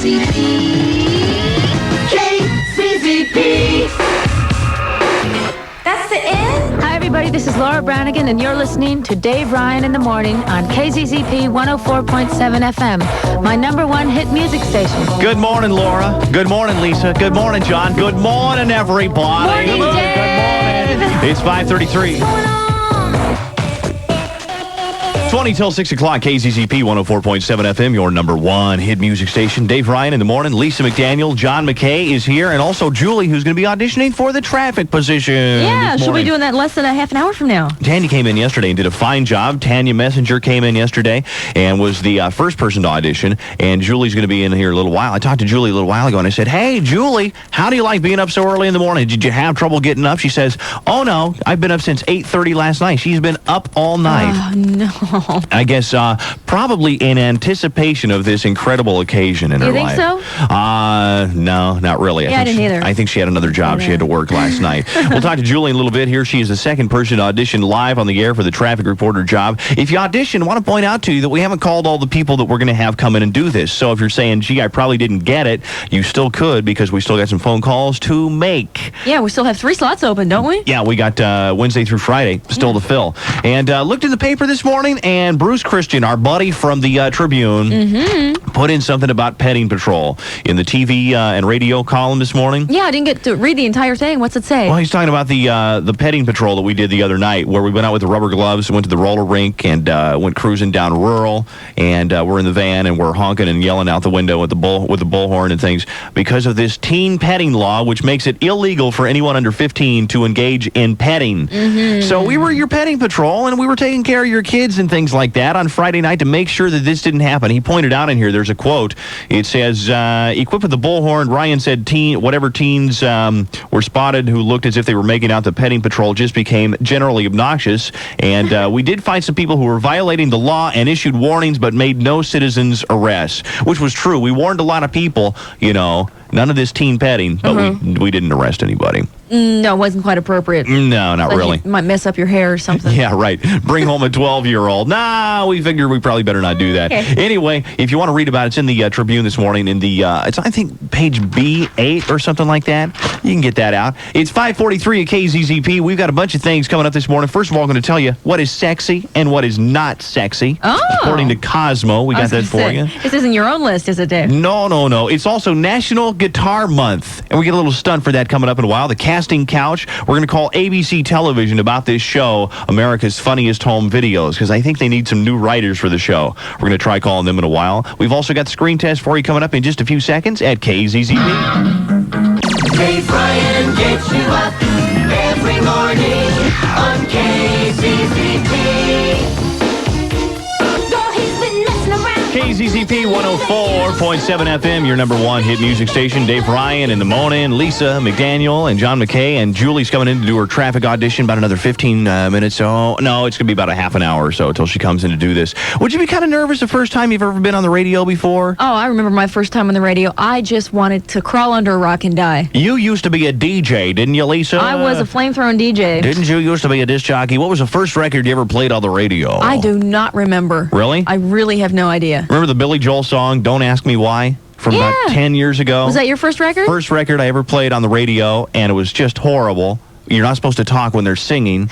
KZZP. That's the end? Hi, everybody. This is Laura Branigan, and you're listening to Dave Ryan in the Morning on KZZP 104.7 FM, my number one hit music station. Good morning, Laura. Good morning, Lisa. Good morning, John. Good morning, everybody. Morning, Dave. Good morning. It's 5:33. 20 till 6 o'clock, KZZP 104.7 FM, your number one hit music station. Dave Ryan in the morning. Lisa McDaniel. John McKay is here. And also Julie, who's going to be auditioning for the traffic position. Yeah, she'll be doing that in less than a half an hour from now. Tanya came in yesterday and did a fine job. Tanya Messenger came in yesterday and was the first person to audition. And Julie's going to be in here a little while. I talked to Julie a little while ago, and I said, hey, Julie, how do you like being up so early in the morning? Did you have trouble getting up? She says, oh, no, I've been up since 8:30 last night. She's been up all night. Oh, no. I guess probably in anticipation of this incredible occasion in her life. You think so? No, not really. Yeah, I didn't either. I think she had another job. She had to work last night. We'll talk to Julie in a little bit here. She is the second person to audition live on the air for the traffic reporter job. If you audition, I want to point out to you that we haven't called all the people that we're going to have come in and do this. So if you're saying, gee, I probably didn't get it, you still could, because we still got some phone calls to make. Yeah, we still have 3 slots open, don't we? Yeah, we got Wednesday through Friday still to fill. And looked in the paper this morning, and Bruce Christian, our buddy from the Tribune, put in something about petting patrol in the TV and radio column this morning. Yeah, I didn't get to read the entire thing. What's it say? Well, he's talking about the petting patrol that we did the other night, where we went out with the rubber gloves, went to the roller rink, and went cruising down rural, and we're in the van, and we're honking and yelling out the window with the bullhorn and things because of this teen petting law, which makes it illegal for anyone under 15 to engage in petting. So we were your petting patrol, and we were taking care of your kids and things like that on Friday night to make sure that this didn't happen. He pointed out in here, there's a quote. It says, equipped with the bullhorn, Ryan said whatever teens were spotted who looked as if they were making out the petting patrol just became generally obnoxious. And we did find some people who were violating the law and issued warnings but made no citizens arrests, which was true. We warned a lot of people, none of this teen petting, but we didn't arrest anybody. No, it wasn't quite appropriate. No, not really. You might mess up your hair or something. Yeah, right. Bring home a 12-year-old. Nah, we figured we probably better not do that. Okay. Anyway, if you want to read about it, it's in the Tribune this morning. In the it's I think page B8 or something like that. You can get that out. It's 5:43 at KZZP. We've got a bunch of things coming up this morning. First of all, I'm going to tell you what is sexy and what is not sexy. Oh. According to Cosmo, we got that for you. This isn't your own list, is it, Dave? No. It's also National Guitar Month, and we get a little stunt for that coming up in a while. The Casting Couch. We're going to call ABC Television about this show, America's Funniest Home Videos, because I think they need some new writers for the show. We're going to try calling them in a while. We've also got the screen test for you coming up in just a few seconds at KZZP. Dave Ryan gets you up every morning on KZZP. KZZP 104.7 FM, your number one hit music station. Dave Ryan in the morning, Lisa McDaniel and John McKay, and Julie's coming in to do her traffic audition about another 15 minutes. So, no, it's going to be about a half an hour or so until she comes in to do this. Would you be kind of nervous the first time you've ever been on the radio before? Oh, I remember my first time on the radio. I just wanted to crawl under a rock and die. You used to be a DJ, didn't you, Lisa? I was a flamethrowing DJ. Didn't you used to be a disc jockey? What was the first record you ever played on the radio? I do not remember. Really? I really have no idea. Remember the Billy Joel song, Don't Ask Me Why? From about 10 years ago. Was that your first record? First record I ever played on the radio, and it was just horrible. You're not supposed to talk when they're singing.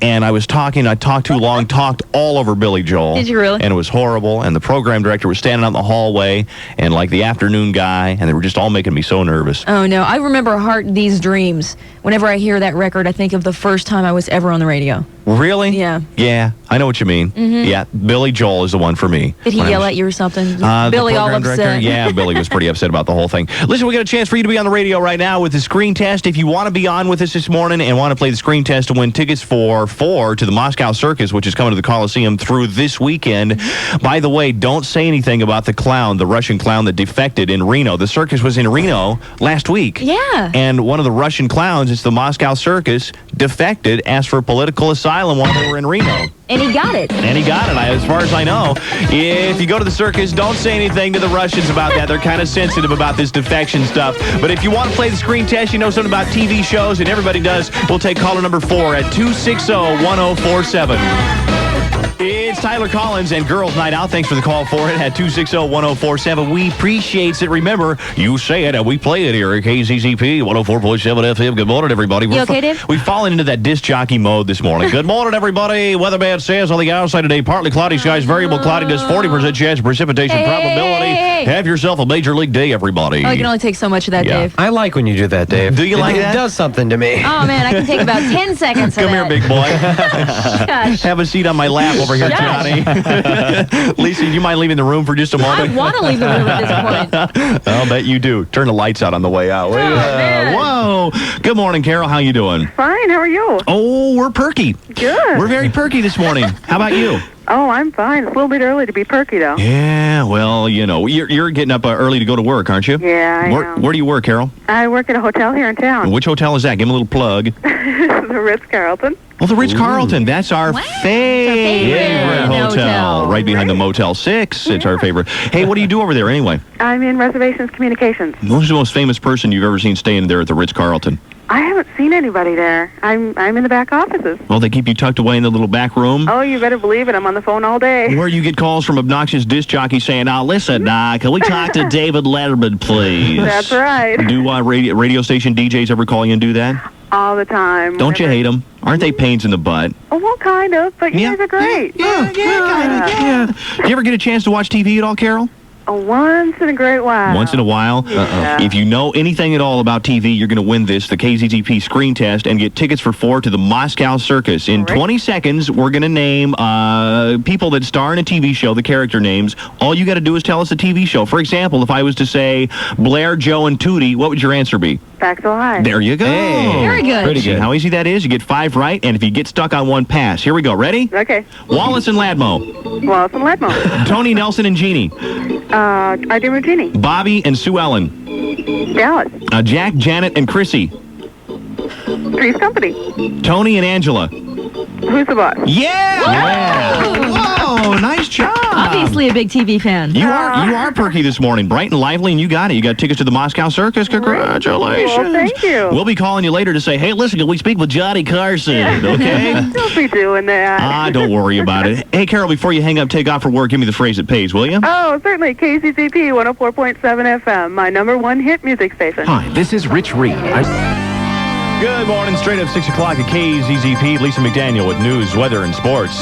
And I was talking, I talked too long, talked all over Billy Joel. Did you really? And it was horrible. And the program director was standing out in the hallway, and like the afternoon guy, and they were just all making me so nervous. Oh, no. I remember Heart These Dreams. Whenever I hear that record, I think of the first time I was ever on the radio. Really? Yeah. Yeah, I know what you mean. Yeah, Billy Joel is the one for me. Did he yell at you or something? Billy all upset? Director, yeah, Billy was pretty upset about the whole thing. Listen, we got a chance for you to be on the radio right now with the screen test. If you want to be on with us this morning and want to play the screen test to win tickets for 4 to the Moscow Circus, which is coming to the Coliseum through this weekend. By the way, don't say anything about the clown, the Russian clown that defected in Reno. The circus was in Reno last week. Yeah. And one of the Russian clowns, it's the Moscow Circus, defected, asked for political asylum while they were in Reno. And he got it. And he got it, as far as I know. If you go to the circus, don't say anything to the Russians about that. They're kind of sensitive about this defection stuff. But if you want to play the screen test, you know something about TV shows, and everybody does, we'll take caller number 4 at 260-1047. It's Tyler Collins and Girls Night Out. Thanks for the call for it at 260-1047. We appreciate it. Remember, you say it and we play it here at KZZP 104.7 FM. Good morning, everybody. You okay, Dave? We've fallen into that disc jockey mode this morning. Good morning, everybody. Weatherman says on the outside today, partly cloudy skies, variable cloudiness, 40% chance of precipitation probability. Hey. Have yourself a major league day, everybody. Oh, you can only take so much of that, Yeah. Dave. I like when you do that, Dave. Do you like that? It does something to me. Oh, man, I can take about 10 seconds of Come here, that. big boy. Gosh. Have a seat on my lap over here, Johnny. Lisa, do you mind leaving the room for just a I moment? want to leave the room at this point. I'll bet you do. Turn the lights out on the way out. man. Whoa. Good morning, Carol. How you doing? Fine, how are you? Oh, we're perky. Good. We're very perky this morning. How about you? Oh, I'm fine. It's a little bit early to be perky, though. Yeah, well, you know, you're getting up early to go to work, aren't you? Yeah, I Where, am. where do you work, Carol? I work at a hotel here in town. Which hotel is that? Give me a little plug. The Ritz-Carlton. Well, the Ritz-Carlton. That's our favorite favorite hotel. Right behind the Motel 6. It's our favorite. Hey, what do you do over there anyway? I'm in reservations communications. Who's the most famous person you've ever seen staying there at the Ritz-Carlton? I haven't seen anybody there. I'm in the back offices. Well, they keep you tucked away in the little back room. Oh, you better believe it. I'm on the phone all day. Where you get calls from obnoxious disc jockeys saying, "Now listen, can we talk to David Letterman, please?" That's right. Do radio station DJs ever call you and do that? All the time. Don't you hate them? Aren't they pains in the butt? Oh, well, kind of, but you guys are great. Yeah, kind of. Do you ever get a chance to watch TV at all, Carol? Once in a great while. Once in a while? Yeah. If you know anything at all about TV, you're going to win this, the KZZP screen test, and get tickets for 4 to the Moscow Circus. In 20 seconds, we're going to name people that star in a TV show, the character names. All you got to do is tell us the TV show. For example, if I was to say Blair, Joe, and Tootie, what would your answer be? Back so high. There you go. Hey. Very good. Pretty See good. how easy that is? You get 5 right, and if you get stuck on one, pass. Here we go. Ready? Okay. Wallace and Ladmo. Wallace and Ledmo. Tony, Nelson, and Jeannie. I do Regini. Bobby and Sue Ellen. Dallas. Jack, Janet, and Chrissy. Three's Company. Tony and Angela. Who's the boss? Yeah! Whoa, nice job. Obviously a big TV fan. You are perky this morning, bright and lively, and you got it. You got tickets to the Moscow Circus. Congratulations. Well, thank you. We'll be calling you later to say, hey, listen, can we speak with Johnny Carson? Okay? Don't be doing that. Don't worry about it. Hey, Carol, before you hang up, take off for work, give me the phrase that pays, will you? Oh, certainly. KZZP 104.7 FM, my #1 hit music station. Hi, this is Rich Reed. Good morning, straight up 6 o'clock at KZZP. Lisa McDaniel with news, weather, and sports.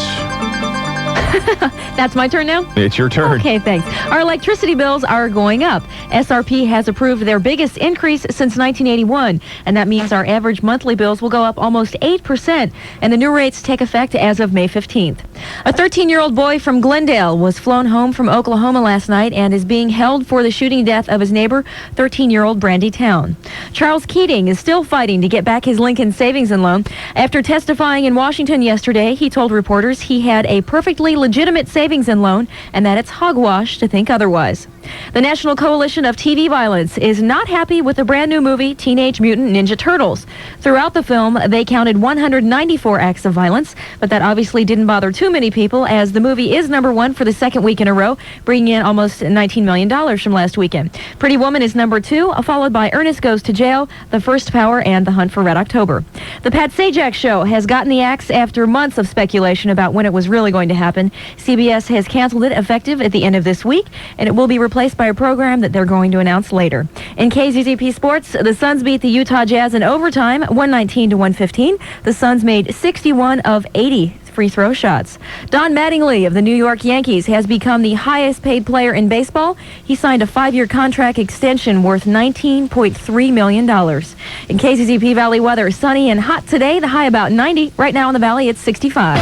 That's my turn now? It's your turn. Okay, thanks. Our electricity bills are going up. SRP has approved their biggest increase since 1981, and that means our average monthly bills will go up almost 8%, and the new rates take effect as of May 15th. A 13-year-old boy from Glendale was flown home from Oklahoma last night and is being held for the shooting death of his neighbor, 13-year-old Brandy Town. Charles Keating is still fighting to get back his Lincoln Savings and Loan. After testifying in Washington yesterday, he told reporters he had a perfectly legitimate savings and loan and that it's hogwash to think otherwise. The National Coalition of TV Violence is not happy with the brand new movie Teenage Mutant Ninja Turtles. Throughout the film, they counted 194 acts of violence, but that obviously didn't bother too many people as the movie is #1 for the second week in a row, bringing in almost $19 million from last weekend. Pretty Woman is #2, followed by Ernest Goes to Jail, The First Power, and The Hunt for Red October. The Pat Sajak Show has gotten the axe after months of speculation about when it was really going to happen. CBS has canceled it effective at the end of this week, and it will be replaced by a program that they're going to announce later. In KZZP Sports, the Suns beat the Utah Jazz in overtime, 119-115. The Suns made 61 of 80 free throw shots. Don Mattingly of the New York Yankees has become the highest paid player in baseball. He signed a 5-year contract extension worth $19.3 million. In KZZP Valley weather, sunny and hot today, the high about 90. Right now in the valley, it's 65.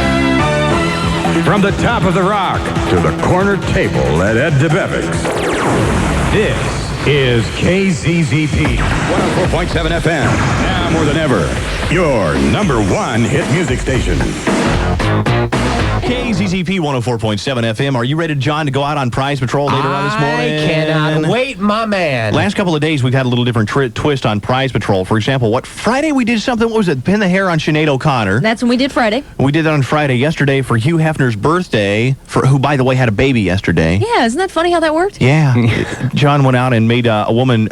From the top of the rock to the corner table at Ed DeBevick's. This is KZZP 104.7 FM. Now more than ever, your #1 hit music station. KZZP 104.7 FM. Are you ready, John, to go out on Prize Patrol later on this morning? I cannot wait, my man. Last couple of days, we've had a little different twist on Prize Patrol. For example, Friday we did something, what was it? Pin the hair on Sinead O'Connor. That's when we did Friday. We did that on Friday. Yesterday for Hugh Hefner's birthday, who, by the way, had a baby yesterday. Yeah, isn't that funny how that worked? Yeah. John went out and made a woman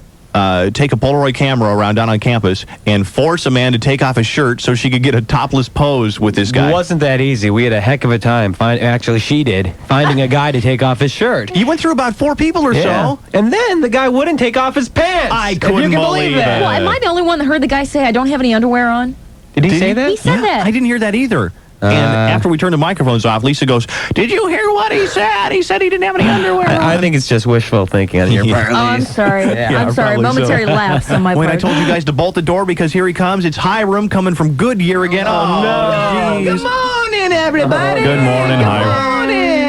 take a Polaroid camera around down on campus and force a man to take off his shirt so she could get a topless pose with this guy. It wasn't that easy. We had a heck of a time. Actually, she did. Finding a guy to take off his shirt. You went through about 4 people or so. And then the guy wouldn't take off his pants. I couldn't believe that. Well, am I the only one that heard the guy say, I don't have any underwear on? Did he say that? He said that. I didn't hear that either. And after we turned the microphones off, Lisa goes, "Did you hear what he said? He said he didn't have any underwear on." I think it's just wishful thinking on your part. Oh, I'm sorry. I'm sorry. probably Momentary so. lapse on my When I part. told you guys to bolt the door because here he comes, it's Hiram coming from Goodyear again. Oh, no. Good morning, everybody. Good morning, Hiram.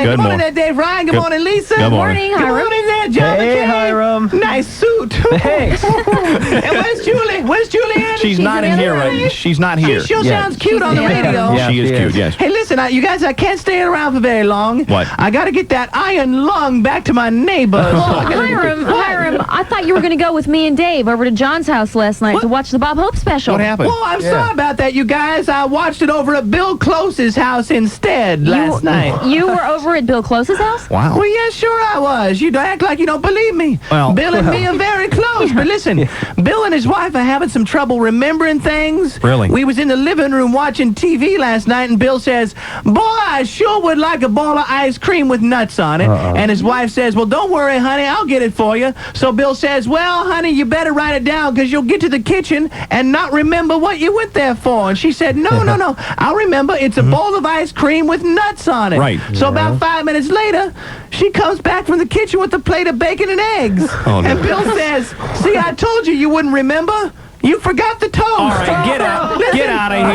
Good morning, Dave Ryan. Good morning, Lisa. Good morning. Good morning there, John Hey, McKay. Hiram. Nice suit. Thanks. And where's Julie? Where's Julianne? She's not in here, right? She's not here. She sure Yeah. sounds cute on the radio. Yeah, She is she cute, is. yes. Hey, listen, you guys, I can't stay around for very long. What? I got to get that iron lung back to my neighbors. Hiram, I thought you were going to go with me and Dave over to John's house last night to watch the Bob Hope special. What happened? Well, I'm sorry about that, you guys. I watched it over at Bill Close's house instead last night. You were over at Bill Close's house? Wow. Well, yeah, sure I was. You act like you don't believe me. Well- Bill and me are very close. But listen, Bill and his wife are having some trouble remembering things. Really? We was in the living room watching TV last night, and Bill says, "Boy, I sure would like a bowl of ice cream with nuts on it." And his wife says, "Well, don't worry, honey, I'll get it for you." So Bill says, "Well, honey, you better write it down because you'll get to the kitchen and not remember what you went there for." And she said, "No, I'll remember. It's a bowl of ice cream with nuts on it." Right. So about 5 minutes later, she comes back from the kitchen with a plate of bacon and eggs. Oh, no. And Bill says, "See, I told you wouldn't remember. You forgot the toast." All right, get out. Get out of here.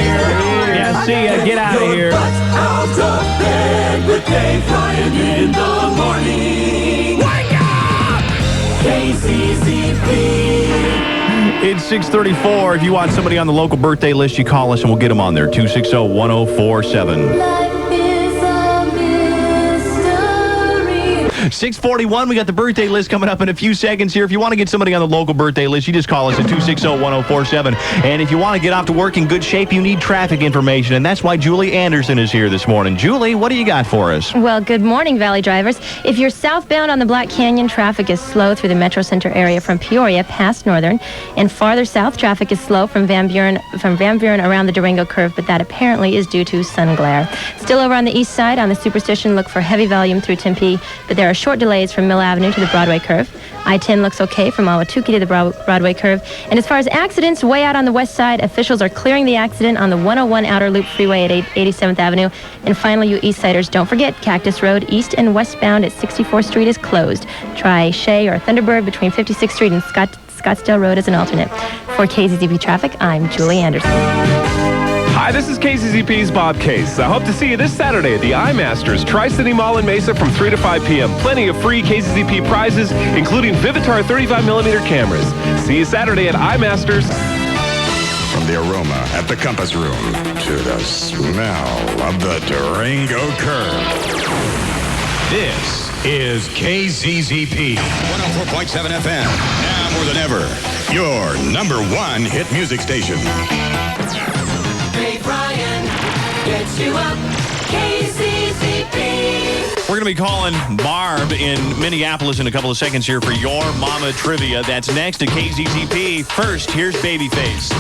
Yeah, see ya. Get out of here. Out of bed with Dave Ryan in the morning. Wake up! KZZP. It's 6:34. If you want somebody on the local birthday list, you call us and we'll get them on there. 260-1047. Life is a mystery. 641, we got the birthday list coming up in a few seconds here. If you want to get somebody on the local birthday list, you just call us at 260-1047. And if you want to get off to work in good shape, you need traffic information. And that's why Julie Anderson is here this morning. Julie, what do you got for us? Well, good morning, Valley drivers. If you're southbound on the Black Canyon, traffic is slow through the Metro Center area from Peoria past Northern, and farther south, traffic is slow from Van Buren around the Durango curve, but that apparently is due to sun glare. Still over on the east side, on the Superstition, look for heavy volume through Tempe, but there are short delays from Mill Avenue to the Broadway curve. I-10 looks okay from Ahwatukee to the Broadway curve. And as far as accidents, way out on the west side, officials are clearing the accident on the 101 Outer Loop Freeway at 87th Avenue. And finally, you Eastsiders, don't forget, Cactus Road east and westbound at 64th Street is closed. Try Shea or Thunderbird between 56th Street and Scottsdale Road as an alternate. For KZZP Traffic, I'm Julie Anderson. Hi, this is KZZP's Bob Case. I hope to see you this Saturday at the iMasters Tri-City Mall in Mesa from 3 to 5 p.m. Plenty of free KZZP prizes, including Vivitar 35mm cameras. See you Saturday at iMasters. From the aroma at the Compass Room to the smell of the Durango Curve. This is KZZP 104.7 FM. Now more than ever, your #1 hit music station. Dave Ryan gets you up. KZZP. We're going to be calling Barb in Minneapolis in a couple of seconds here for Your Mama Trivia. That's next to KZZP. First, here's Babyface.